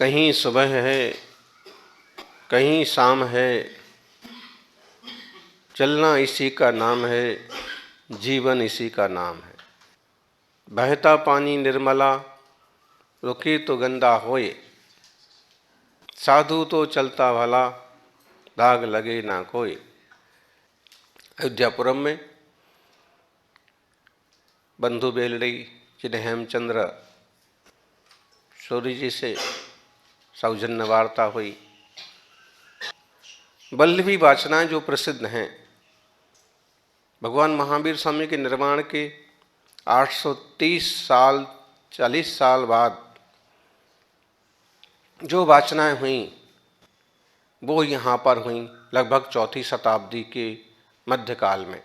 कहीं सुबह है कहीं शाम है, चलना इसी का नाम है, जीवन इसी का नाम है। बहता पानी निर्मला, रुके तो गंदा होए, साधु तो चलता भला, दाग लगे ना कोई। अयोध्यापुरम में बंधु बेलड़ी जिन्हें हेमचंद्र सूरी जी से सौजन्य वार्ता हुई। वल्लभी वाचनाएं जो प्रसिद्ध हैं, भगवान महावीर स्वामी के निर्माण के 830 साल 40 साल बाद जो वाचनाएं हुई वो यहाँ पर हुई लगभग चौथी शताब्दी के मध्यकाल में।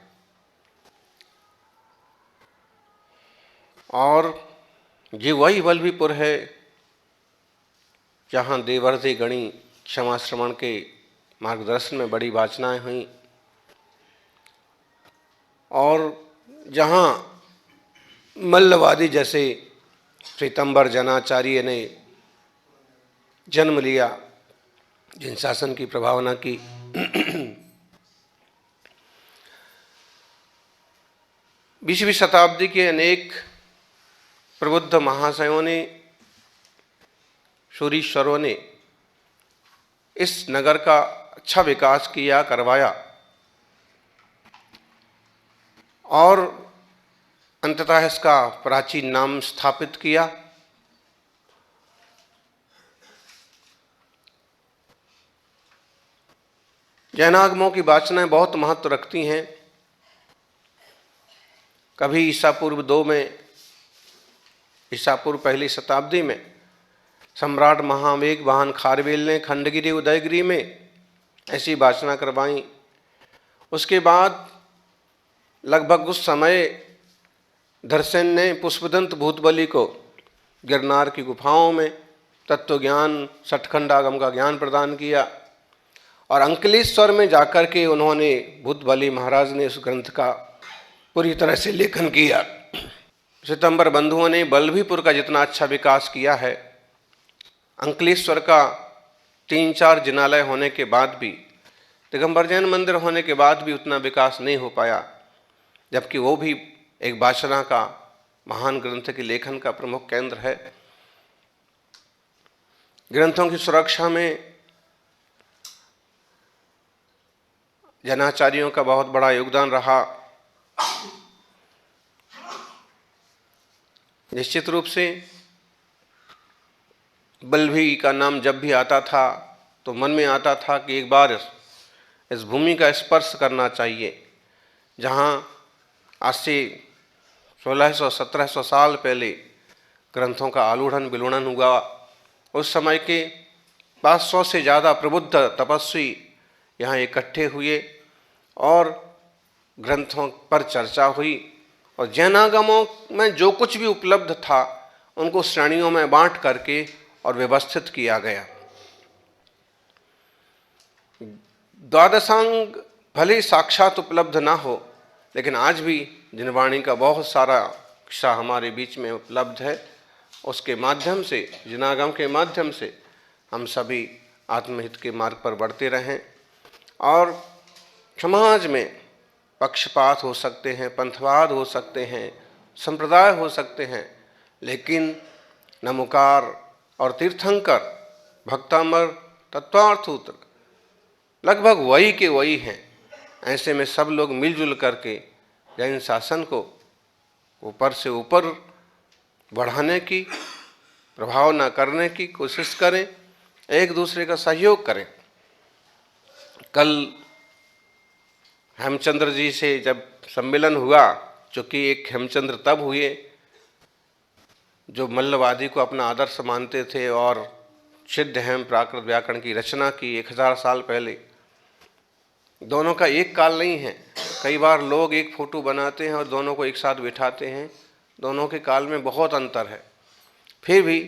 और ये वही वल्लभीपुर है जहाँ देवर्षि गणी क्षमा श्रवण के मार्गदर्शन में बड़ी वाचनाएं हुई और जहाँ मल्लवादी जैसे श्वेतांबर जनाचार्य ने जन्म लिया, जिन शासन की प्रभावना की। बीसवीं शताब्दी के अनेक प्रबुद्ध महाशयों ने, सूरीश्वरों ने इस नगर का अच्छा विकास किया, करवाया और अंततः इसका प्राचीन नाम स्थापित किया। जैनागमों की वाचनाएं बहुत महत्व रखती हैं। कभी ईसा पूर्व 2 में, ईसा पूर्व पहली शताब्दी में सम्राट महावेगवान खारवेल ने खंडगिरी उदयगिरी में ऐसी वाचना करवाई। उसके बाद लगभग उस समय धरसेन ने पुष्पदंत भूतबली को गिरनार की गुफाओं में तत्व ज्ञान सठखंडागम का ज्ञान प्रदान किया और अंकलेश्वर में जाकर के उन्होंने भूतबली महाराज ने उस ग्रंथ का पूरी तरह से लेखन किया। श्वेतांबर बंधुओं ने वल्लभीपुर का जितना अच्छा विकास किया है, अंकलेश्वर का 3-4 जिनालय होने के बाद भी, दिगंबर जैन मंदिर होने के बाद भी उतना विकास नहीं हो पाया, जबकि वो भी एक वाचना का महान ग्रंथ के लेखन का प्रमुख केंद्र है। ग्रंथों की सुरक्षा में जनाचार्यों का बहुत बड़ा योगदान रहा। निश्चित रूप से वल्लभी का नाम जब भी आता था तो मन में आता था कि एक बार इस भूमि का स्पर्श करना चाहिए, जहाँ आज से 1600-1700 साल पहले ग्रंथों का आलूढ़न विलूढ़न हुआ। उस समय के 500 से ज़्यादा प्रबुद्ध तपस्वी यहाँ इकट्ठे हुए और ग्रंथों पर चर्चा हुई और जैनागमों में जो कुछ भी उपलब्ध था उनको श्रेणियों में बांट करके और व्यवस्थित किया गया। द्वादशांग भले साक्षात उपलब्ध ना हो, लेकिन आज भी जिनवाणी का बहुत सारा हिस्सा हमारे बीच में उपलब्ध है। उसके माध्यम से, जिनागम के माध्यम से हम सभी आत्महित के मार्ग पर बढ़ते रहें और समाज में पक्षपात हो सकते हैं, पंथवाद हो सकते हैं, संप्रदाय हो सकते हैं, लेकिन नमोकार और तीर्थंकर, भक्तामर, तत्वार्थसूत्र लगभग वही के वही हैं। ऐसे में सब लोग मिलजुल करके जैन शासन को ऊपर से ऊपर बढ़ाने की, प्रभाव न करने की कोशिश करें, एक दूसरे का सहयोग करें। कल हेमचंद्र जी से जब सम्मेलन हुआ, चूँकि एक हेमचंद्र तब हुए जो मल्लवादी को अपना आदर्श मानते थे और सिद्ध हेम प्राकृत व्याकरण की रचना की 1000 साल पहले। दोनों का एक काल नहीं है। कई बार लोग एक फोटो बनाते हैं और दोनों को एक साथ बिठाते हैं, दोनों के काल में बहुत अंतर है। फिर भी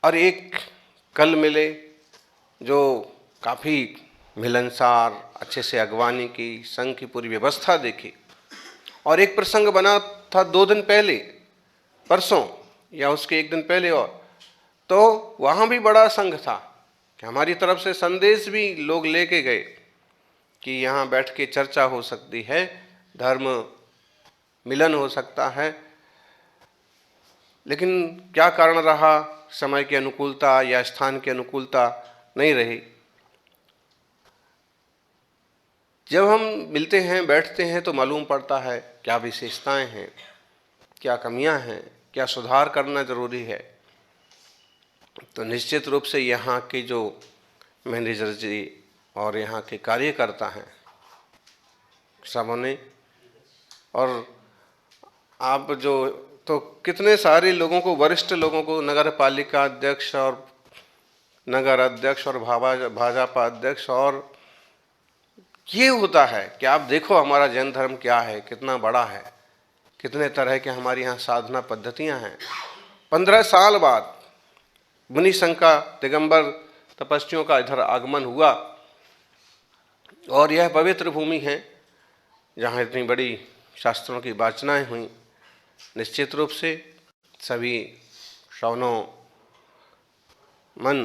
और एक कल मिले जो काफ़ी मिलनसार, अच्छे से अगवानी की, संघ की पूरी व्यवस्था देखी। और एक प्रसंग बना था 2 दिन पहले, परसों या उसके एक दिन पहले, और तो वहाँ भी बड़ा संघ था कि हमारी तरफ से संदेश भी लोग लेके गए कि यहाँ बैठ के चर्चा हो सकती है, धर्म मिलन हो सकता है। लेकिन क्या कारण रहा, समय की अनुकूलता या स्थान की अनुकूलता नहीं रही। जब हम मिलते हैं, बैठते हैं, तो मालूम पड़ता है क्या विशेषताएं हैं, क्या कमियां हैं, क्या सुधार करना जरूरी है। तो निश्चित रूप से यहाँ के जो मैनेजर जी और यहाँ के कार्यकर्ता हैं सबों ने, और आप जो तो कितने सारे लोगों को, वरिष्ठ लोगों को, नगर पालिका अध्यक्ष और नगर अध्यक्ष और भाजपा अध्यक्ष, और ये होता है कि आप देखो हमारा जैन धर्म क्या है, कितना बड़ा है, कितने तरह के हमारे यहाँ साधना पद्धतियाँ हैं। 15 साल बाद मुनि संघ का, दिगंबर तपस्वियों का इधर आगमन हुआ और यह पवित्र भूमि है जहाँ इतनी बड़ी शास्त्रों की वाचनाएं हुई। निश्चित रूप से सभी श्रवणों मन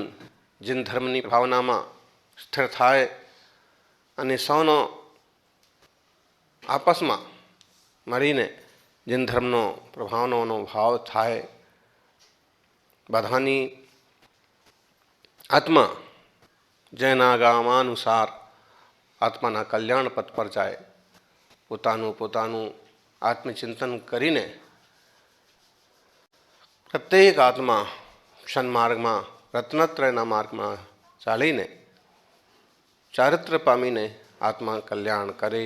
जिन धर्मनी भावनाમાં સ્થિર થાય અને સૌનો આપસમાં મળીને जिन धर्मનો પ્રભાવનો ભાવ થાય, બધાની આત્મા જેના ગામાનુસાર આત્માના કલ્યાણ પથ પર જાય, પોતાનું આત્મચિંતન કરીને પ્રત્યેક આત્મા સન્માર્ગમાં, રત્નત્રયના માર્ગમાં ચાલીને ચારિત્ર પામીને આત્મા કલ્યાણ કરે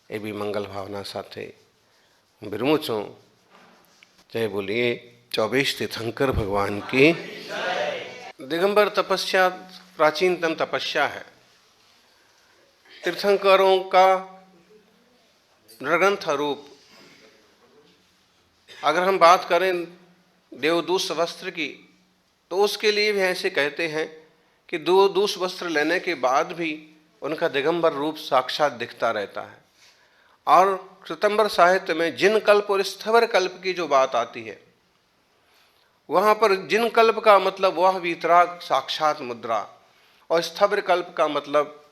એવી મંગલ ભાવના સાથે विरमू छूँ। जय बोलिए 24 तीर्थंकर भगवान की। दिगंबर तपस्या प्राचीनतम तपस्या है। तीर्थंकरों का नृग्रंथ रूप। अगर हम बात करें देवदूष वस्त्र की, तो उसके लिए भी ऐसे कहते हैं कि देवदूष वस्त्र लेने के बाद भी उनका दिगंबर रूप साक्षात दिखता रहता है। और श्वेतांबर साहित्य में जिन कल्प और स्थवर कल्प की जो बात आती है, वहाँ पर जिन कल्प का मतलब वह वीतराग साक्षात मुद्रा, और स्थवर कल्प का मतलब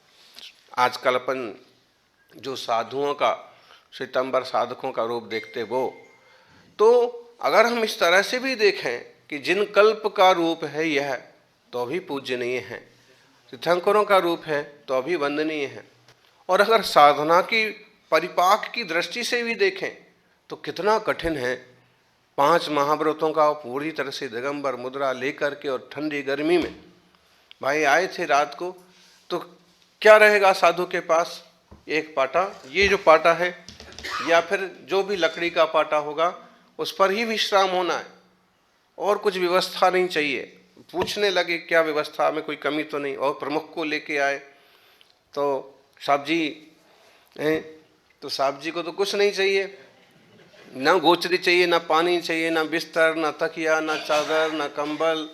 आजकल अपन जो साधुओं का, श्वेतांबर साधकों का रूप देखते वो। तो अगर हम इस तरह से भी देखें कि जिन कल्प का रूप है यह, तो भी पूजनीय है, तीर्थंकरों का रूप है तो भी वंदनीय है। और अगर साधना की परिपाक की दृष्टि से भी देखें तो कितना कठिन है। 5 महाव्रतों का पूरी तरह से दिगंबर मुद्रा लेकर के, और ठंडी गर्मी में भाई आए थे रात को, तो क्या रहेगा साधु के पास? एक पाटा, ये जो पाटा है, या फिर जो भी लकड़ी का पाटा होगा उस पर ही विश्राम होना है, और कुछ व्यवस्था नहीं चाहिए। पूछने लगे क्या व्यवस्था में कोई कमी तो नहीं, और प्रमुख को लेके आए तो साहब जी तो साहब जी को तो कुछ नहीं चाहिए, ना गोचरी चाहिए, ना पानी चाहिए, ना बिस्तर, ना तकिया, ना चादर, ना कंबल।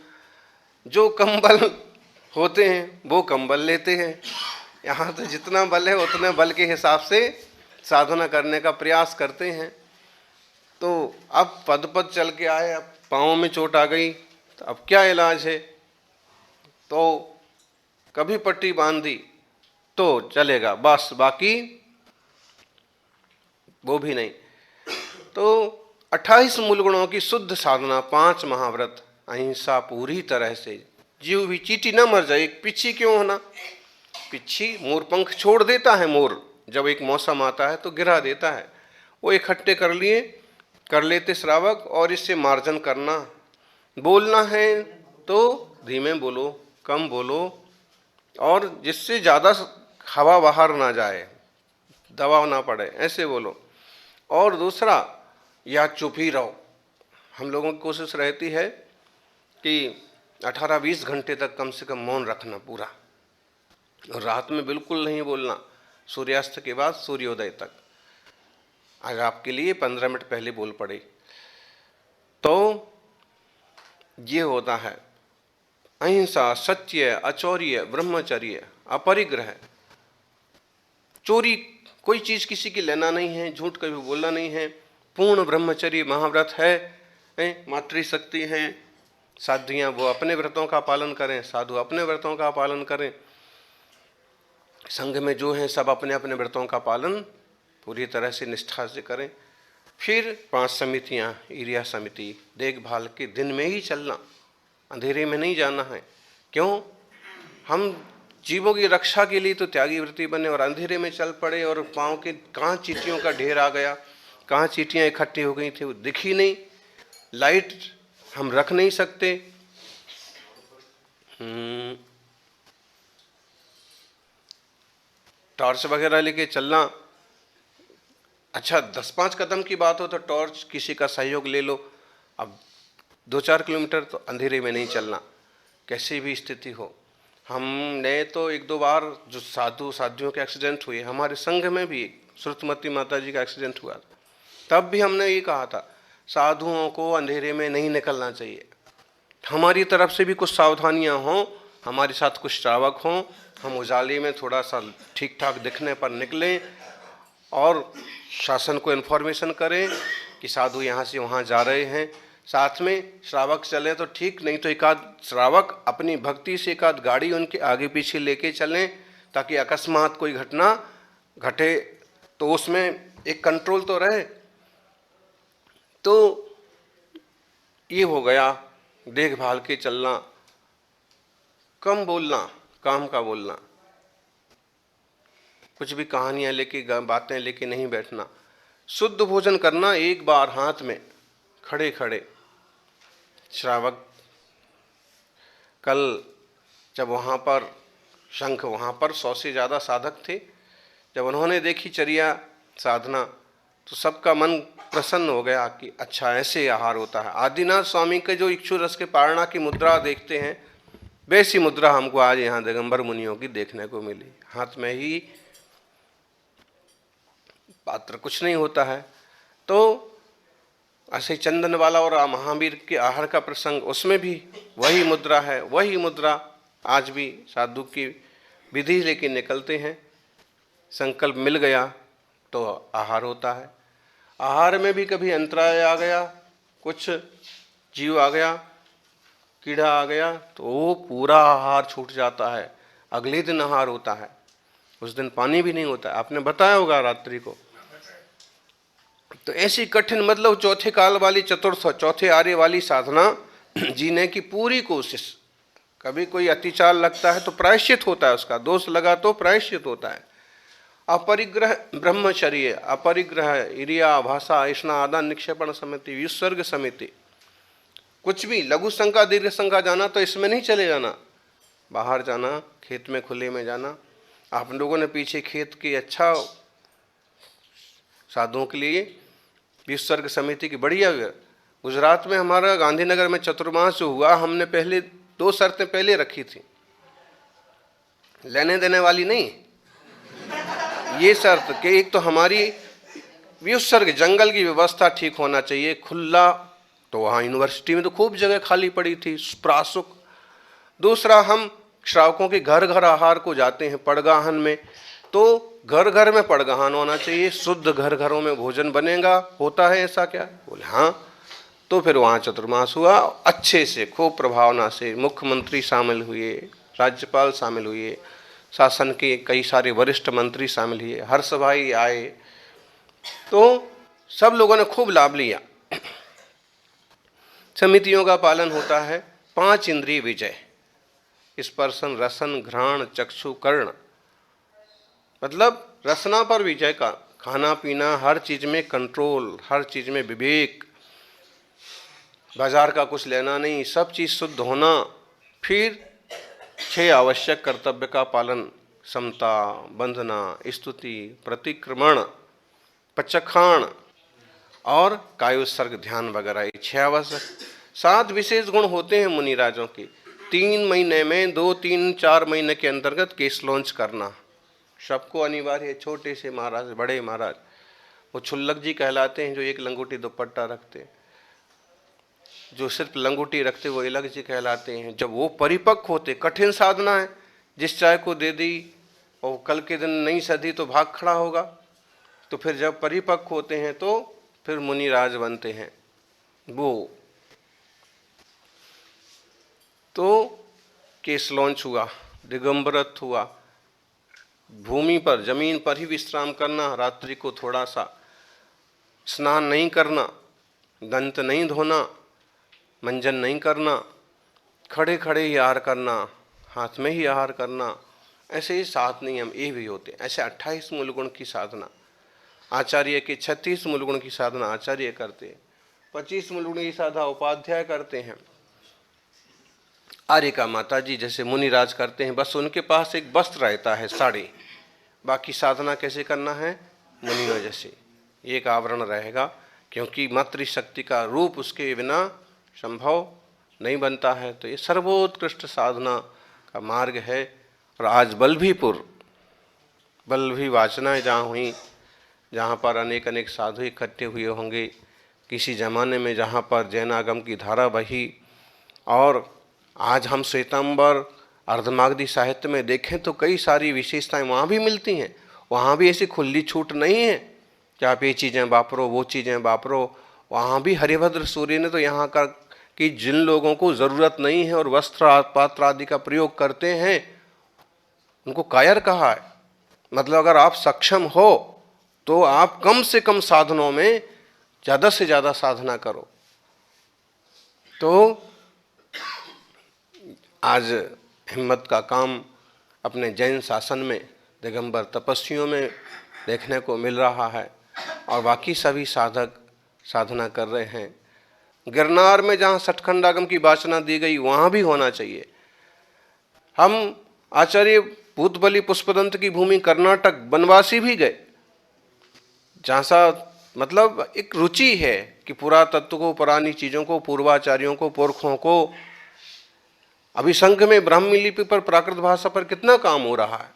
जो कंबल होते हैं वो कंबल लेते हैं। यहाँ तो जितना बल है उतने बल के हिसाब से साधना करने का प्रयास करते हैं। तो अब पद चल के आए, अब पाँव में चोट आ गई, तो अब क्या इलाज है? तो कभी पट्टी बांध दी तो चलेगा बस, बाकी वो भी नहीं। तो 28 मूल गुणों की शुद्ध साधना, 5 महाव्रत, अहिंसा पूरी तरह से, जीव भी चींटी न मर जाए। एक पिच्छी क्यों होना? पिच्छी मोर पंख छोड़ देता है, मोर जब एक मौसम आता है तो गिरा देता है। वो इकट्ठे कर लेते श्रावक, और इससे मार्जन करना। बोलना है तो धीमे बोलो, कम बोलो, और जिससे ज़्यादा हवा बाहर ना जाए, दबाव ना पड़े, ऐसे बोलो। और दूसरा, या चुप ही रहो। हम लोगों की कोशिश रहती है कि 18-20 घंटे तक कम से कम मौन रखना पूरा, और रात में बिल्कुल नहीं बोलना, सूर्यास्त के बाद सूर्योदय तक। आज आपके लिए 15 मिनट पहले बोल पड़े तो ये होता है अहिंसा, सत्य, अचौर्य, ब्रह्मचर्य, अपरिग्रह। चोरी कोई चीज़ किसी की लेना नहीं है, झूठ कभी बोलना नहीं है, पूर्ण ब्रह्मचर्य महाव्रत है, मातृशक्ति है, साध्वियाँ वो अपने व्रतों का पालन करें, साधु अपने व्रतों का पालन करें, संघ में जो हैं सब अपने अपने व्रतों का पालन पूरी तरह से निष्ठा से करें। फिर 5 समितियाँ, ईरिया समिति, देखभाल के दिन में ही चलना, अंधेरे में नहीं जाना है। क्यों? हम जीवों की रक्षा के लिए तो त्यागी व्रती बने और अंधेरे में चल पड़े और पाँव के कहाँ चींटियों का ढेर आ गया, कहाँ चींटियाँ इकट्ठी हो गई थी, वो दिखी नहीं, लाइट हम रख नहीं सकते। टॉर्च वगैरह लेके चलना, अच्छा 10-5 कदम की बात हो तो टॉर्च किसी का सहयोग ले लो। अब 2-4 किलोमीटर तो अंधेरे में नहीं चलना, कैसी भी स्थिति हो। हमने तो 1-2 बार जो साधुओं के एक्सीडेंट हुए, हमारे संघ में भी श्रुतमती माता जी का एक्सीडेंट हुआ, तब भी हमने ये कहा था साधुओं को अंधेरे में नहीं निकलना चाहिए। हमारी तरफ से भी कुछ सावधानियां हों, हमारे साथ कुछ श्रावक हों, हम उजाले में थोड़ा सा ठीक ठाक दिखने पर निकलें और शासन को इन्फॉर्मेशन करें कि साधु यहाँ से वहाँ जा रहे हैं। साथ में श्रावक चले तो ठीक, नहीं तो एकाध श्रावक अपनी भक्ति से एकाध गाड़ी उनके आगे पीछे लेके चलें, ताकि अकस्मात कोई घटना घटे तो उसमें एक कंट्रोल तो रहे। तो ये हो गया देखभाल के चलना, कम बोलना, काम का बोलना, कुछ भी कहानियाँ लेके बातें लेके नहीं बैठना, शुद्ध भोजन करना। एक बार हाथ में खड़े खड़े श्रावक कल जब वहाँ पर शंख, वहाँ पर 100 से ज़्यादा साधक थे, जब उन्होंने देखी चर्या साधना तो सबका मन प्रसन्न हो गया कि अच्छा ऐसे आहार होता है। आदिनाथ स्वामी के जो इक्षु रस के पारणा की मुद्रा देखते हैं, वैसी मुद्रा हमको आज यहाँ दिगंबर मुनियों की देखने को मिली। हाथ में ही पात्र, कुछ नहीं होता है। तो ऐसे चंदन वाला और महावीर के आहार का प्रसंग, उसमें भी वही मुद्रा है, वही मुद्रा आज भी साधु की विधि लेके निकलते हैं। संकल्प मिल गया तो आहार होता है। आहार में भी कभी अंतराय आ गया, कुछ जीव आ गया, कीड़ा आ गया, तो वो पूरा आहार छूट जाता है। अगले दिन आहार होता है, उस दिन पानी भी नहीं होता है। आपने बताया होगा रात्रि को। तो ऐसी कठिन, मतलब चौथे काल वाली, चौथे आर्य वाली साधना जीने की पूरी कोशिश। कभी कोई अतिचार लगता है तो प्रायश्चित होता है, उसका दोष लगा तो प्रायश्चित होता है। अपरिग्रह ब्रह्मचर्य, अपरिग्रह, इरिया, भाषा, ऐष्णा, आदान निक्षेपण समिति, विसर्ग समिति, कुछ भी लघु शंका दीर्घ शंका जाना तो इसमें नहीं चले जाना। बाहर जाना, खेत में खुले में जाना। आप लोगों ने पीछे खेत की, अच्छा साधुओं के लिए विसर्ग समिति की बढ़िया। गुजरात में हमारा गांधीनगर में चतुर्मास जो हुआ, हमने पहले 2 शर्तें पहले रखी थी, लेने देने वाली नहीं। ये शर्त कि एक तो हमारी विसर्ग जंगल की व्यवस्था ठीक होना चाहिए, खुला, तो वहाँ यूनिवर्सिटी में तो खूब जगह खाली पड़ी थी, प्रासुक। दूसरा, हम श्रावकों के घर घर आहार को जाते हैं पड़गाहन में, तो घर घर में पड़गाहन होना चाहिए, शुद्ध घर घरों में भोजन बनेगा। होता है ऐसा क्या? बोले हाँ। तो फिर वहाँ चतुर्मास हुआ, अच्छे से खूब प्रभावना से मुख्यमंत्री शामिल हुए, राज्यपाल शामिल हुए, शासन के कई सारे वरिष्ठ मंत्री शामिल हुए, हर्ष भाई आए, तो सब लोगों ने खूब लाभ लिया। समितियों का पालन होता है। 5 इंद्रिय विजय, स्पर्शन, रसन, घ्राण, चक्षु, कर्ण, मतलब रसना पर विजय का, खाना पीना हर चीज में कंट्रोल, हर चीज में विवेक, बाजार का कुछ लेना नहीं, सब चीज शुद्ध होना। फिर 6 आवश्यक कर्तव्य का पालन, समता, बंधना, स्तुति, प्रतिक्रमण, पचखाण और कायोत्सर्ग, ध्यान वगैरह, ये 6 आवश्यक। 7 विशेष गुण होते हैं मुनिराजों के। 3 महीने में 2-3-4 महीने के अंतर्गत केस लॉन्च करना सबको अनिवार्य है। छोटे से महाराज, बड़े महाराज, वो छुल्लक जी कहलाते हैं जो एक लंगोटी दुपट्टा रखते, जो सिर्फ लंगोटी रखते वो अलग जी कहलाते हैं। जब वो परिपक्व होते, कठिन साधना है, जिस चाय को दे दी और कल के दिन नहीं सधी तो भाग खड़ा होगा। तो फिर जब परिपक्व होते हैं तो फिर मुनिराज बनते हैं। वो तो केश लॉन्च हुआ, दिगंबरत हुआ, भूमि पर जमीन पर ही विश्राम करना, रात्रि को थोड़ा सा स्नान नहीं करना, दंत नहीं धोना, मंजन नहीं करना, खड़े खड़े ही आहार करना, हाथ में ही आहार करना, ऐसे ही 7 नियम ये भी होते हैं। ऐसे 28 मूल गुण की साधना आचार्य के, 36 मूल गुण की साधना आचार्य करते हैं, 25 मूल गुण की साधना उपाध्याय करते हैं, आर्यिका माता जी जैसे मुनिराज करते हैं। बस उनके पास एक वस्त्र रहता है, साड़ी, बाकी साधना कैसे करना है, मुनियों जैसे एक आवरण रहेगा, क्योंकि मातृशक्ति का रूप उसके बिना संभव नहीं बनता है। तो ये सर्वोत्कृष्ट साधना का मार्ग है। और आज बल्लभी वाचनाएँ जहाँ हुई, जहाँ पर अनेक अनेक साधु इकट्ठे हुए होंगे, किसी ज़माने में जहाँ पर जैनागम की धारा बही, और आज हम श्वेतांबर अर्धमागधी साहित्य में देखें तो कई सारी विशेषताएं वहाँ भी मिलती हैं। वहाँ भी ऐसी खुली छूट नहीं है कि आप ये चीज़ें वापरो, वो चीज़ें वापरो। वहाँ भी हरिभद्र सूर्य ने तो यहाँ का कि जिन लोगों को ज़रूरत नहीं है और वस्त्र पात्र आदि का प्रयोग करते हैं उनको कायर कहा है। मतलब अगर आप सक्षम हो तो आप कम से कम साधनों में ज़्यादा से ज़्यादा साधना करो। तो आज हिम्मत का काम अपने जैन शासन में दिगंबर तपस्वियों में देखने को मिल रहा है, और बाकी सभी साधक साधना कर रहे हैं। गिरनार में जहाँ सठखंडागम की वाचना दी गई वहाँ भी होना चाहिए। हम आचार्य भूतबली पुष्पदंत की भूमि कर्नाटक बनवासी भी गए, जहाँ सा मतलब एक रुचि है कि पुरातत्व को, पुरानी चीज़ों को, पूर्वाचार्यों को, पुरखों को। अभी संघ में ब्राह्मी लिपि पर, प्राकृत भाषा पर कितना काम हो रहा है।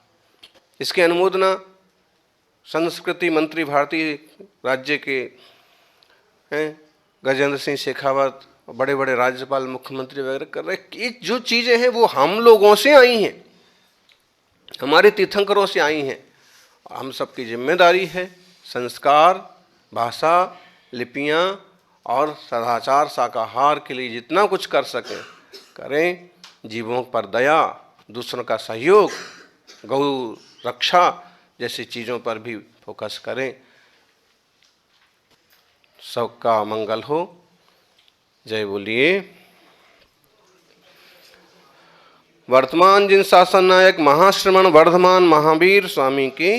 इसके अनुमोदना संस्कृति मंत्री भारतीय राज्य के हैं गजेंद्र सिंह शेखावत, बड़े बड़े राज्यपाल, मुख्यमंत्री वगैरह कर रहे हैं। ये जो चीज़ें हैं वो हम लोगों से आई हैं, हमारे तीर्थंकरों से आई हैं। हम सबकी जिम्मेदारी है संस्कार, भाषा, लिपियाँ और सदाचार, शाकाहार के लिए जितना कुछ कर सकें करें। जीवों पर दया, दूसरों का सहयोग, गौ रक्षा जैसी चीज़ों पर भी फोकस करें। सबका मंगल हो। जय बोलिए। वर्तमान जिन शासन नायक महाश्रमण वर्धमान महावीर स्वामी की